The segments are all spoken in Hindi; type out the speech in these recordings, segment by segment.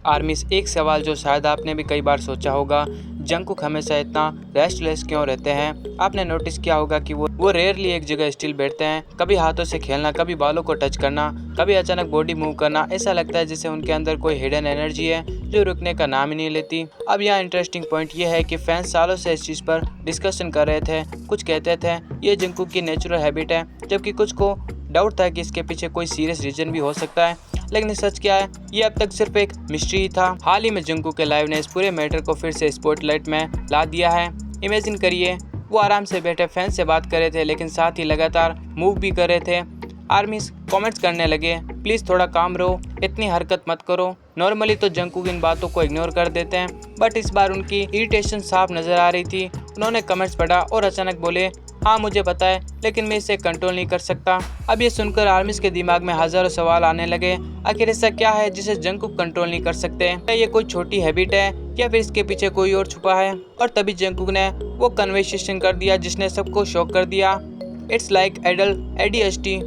आर्मीज, एक सवाल जो शायद आपने भी कई बार सोचा होगा, जंगकुक हमेशा इतना रेस्टलेस क्यों रहते हैं? आपने नोटिस किया होगा कि वो रेयरली एक जगह स्टिल बैठते हैं। कभी हाथों से खेलना, कभी बालों को टच करना, कभी अचानक बॉडी मूव करना। ऐसा लगता है जैसे उनके अंदर कोई हिडन एनर्जी है जो रुकने का नाम ही नहीं लेती। अब यहाँ इंटरेस्टिंग पॉइंट ये है कि फैंस सालों से इस चीज़ पर डिस्कशन कर रहे थे। कुछ कहते थे ये जंगकुक की नेचुरल हैबिट है, जबकि कुछ को डाउट था कि इसके पीछे कोई सीरियस रीजन भी हो सकता है। लेकिन सच क्या है, ये अब तक सिर्फ एक मिस्ट्री ही था। हाल ही में जंगकुक के लाइव ने इस पूरे मैटर को फिर से स्पॉटलाइट में ला दिया है। इमेजिन करिए, वो आराम से बैठे फैंस से बात कर रहे थे, लेकिन साथ ही लगातार मूव भी कर रहे थे। आर्मीज कमेंट्स करने लगे, प्लीज़ थोड़ा काम रहो, इतनी हरकत मत करो। नॉर्मली तो जंगकुक इन बातों को इग्नोर कर देते हैं, बट इस बार उनकी इरिटेशन साफ नज़र आ रही थी। उन्होंने कमेंट्स पढ़ा और अचानक बोले, हाँ मुझे पता है, लेकिन मैं इसे कंट्रोल नहीं कर सकता। अब ये सुनकर आर्मीज के दिमाग में हजारों सवाल आने लगे। आखिर ऐसा क्या है जिसे जंगकुक कंट्रोल नहीं कर सकते? क्या ये कोई छोटी हैबिट है या फिर इसके पीछे कोई और छुपा है? और तभी जंगकुक ने वो कन्वर्सेशन कर दिया जिसने सबको शॉक कर दिया। It's like adult ADHD।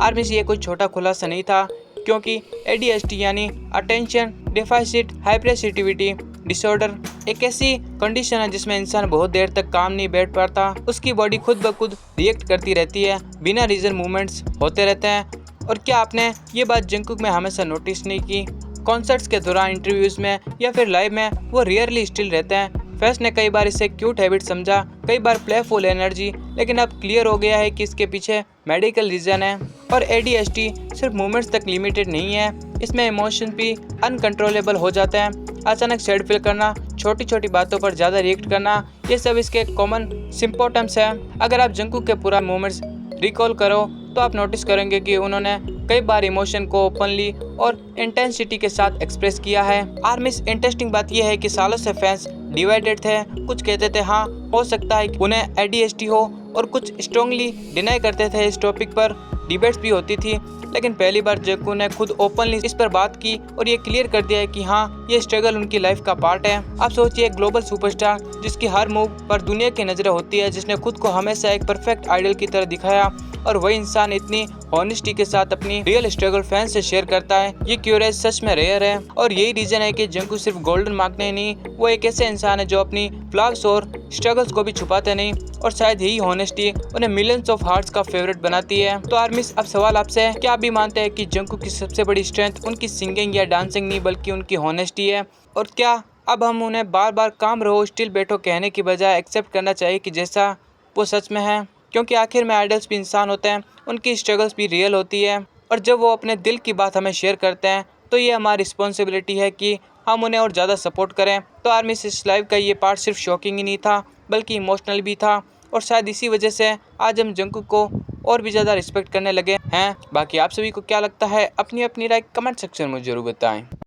आर्मीज, ये कोई छोटा खुलासा नहीं था, क्योंकि ADHD यानी अटेंशन डेफिसिट हाइपरसेंसिटिविटी डिसऑर्डर एक ऐसी कंडीशन है जिसमें इंसान बहुत देर तक काम नहीं बैठ पाता। उसकी बॉडी खुद ब खुद रिएक्ट करती रहती है, बिना रीजन मूवमेंट्स होते रहते हैं। और क्या आपने ये बात जंगकुक में हमेशा नोटिस नहीं की? कॉन्सर्ट्स के दौरान, इंटरव्यूज में या फिर लाइव में वो रियरली स्टिल रहते हैं। फैंस ने कई बार इसे क्यूट हैबिट समझा, कई बार प्लेफुल एनर्जी, लेकिन अब क्लियर हो गया है कि इसके पीछे मेडिकल रीजन है। और ADHD सिर्फ मूवमेंट्स तक लिमिटेड नहीं है, इसमें इमोशन भी अनकंट्रोलेबल हो जाते हैं। अचानक सैड फील करना, छोटी छोटी बातों पर ज़्यादा रिएक्ट करना, ये सब इसके कॉमन सिम्पटम्स हैं। अगर आप जंगकुक के पूरा मोमेंट्स रिकॉल करो तो आप नोटिस करेंगे कि उन्होंने कई बार इमोशन को ओपनली और इंटेंसिटी के साथ एक्सप्रेस किया है। आर्मीज, इंटरेस्टिंग बात यह है कि सालों से फैंस डिवाइडेड थे। कुछ कहते थे हाँ हो सकता है कि उन्हें ADHD हो, और कुछ स्ट्रांगली डिनाई करते थे। इस टॉपिक पर डिबेट्स भी होती थी, लेकिन पहली बार जंगकुक ने खुद ओपनली इस पर बात की और ये क्लियर कर दिया है कि हाँ, ये स्ट्रगल उनकी लाइफ का पार्ट है। आप सोचिए, एक ग्लोबल सुपरस्टार जिसकी हर मूव पर दुनिया की नजरें होती है, जिसने खुद को हमेशा एक परफेक्ट आइडल की तरह दिखाया, और वही इंसान इतनी ऑनेस्टी के साथ अपनी रियल स्ट्रगल फैंस से शेयर करता है। ये क्यूरेज सच में रेयर है, और यही रीजन है कि जंगकुक सिर्फ गोल्डन मांगते नहीं, वो एक ऐसे इंसान है जो अपनी फ्लॉग्स और स्ट्रगल्स को भी छुपाते नहीं। और शायद यही ऑनेस्टी उन्हें मिलियंस ऑफ हार्ट्स का फेवरेट बनाती है। तो आर्मीज, अब सवाल आपसे है, क्या आप भी मानते हैं कि जंगकुक की सबसे बड़ी स्ट्रेंथ उनकी सिंगिंग या डांसिंग नहीं, बल्कि उनकी ऑनेस्टी है? और क्या अब हम उन्हें बार बार काम रहो, स्टिल बैठो कहने की बजाय एक्सेप्ट करना चाहिए कि जैसा वो सच में है? क्योंकि आखिर में आइडल्स भी इंसान होते हैं, उनकी स्ट्रगल्स भी रियल होती है, और जब वो अपने दिल की बात हमें शेयर करते हैं तो ये हमारी रिस्पॉन्सिबिलिटी है कि हम उन्हें और ज़्यादा सपोर्ट करें। तो आर्मीज, इस लाइव का ये पार्ट सिर्फ शॉकिंग ही नहीं था, बल्कि इमोशनल भी था, और शायद इसी वजह से आज हम जंगकुक को और भी ज़्यादा रिस्पेक्ट करने लगे हैं। बाकी आप सभी को क्या लगता है? अपनी अपनी राय कमेंट सेक्शन में ज़रूर बताएं।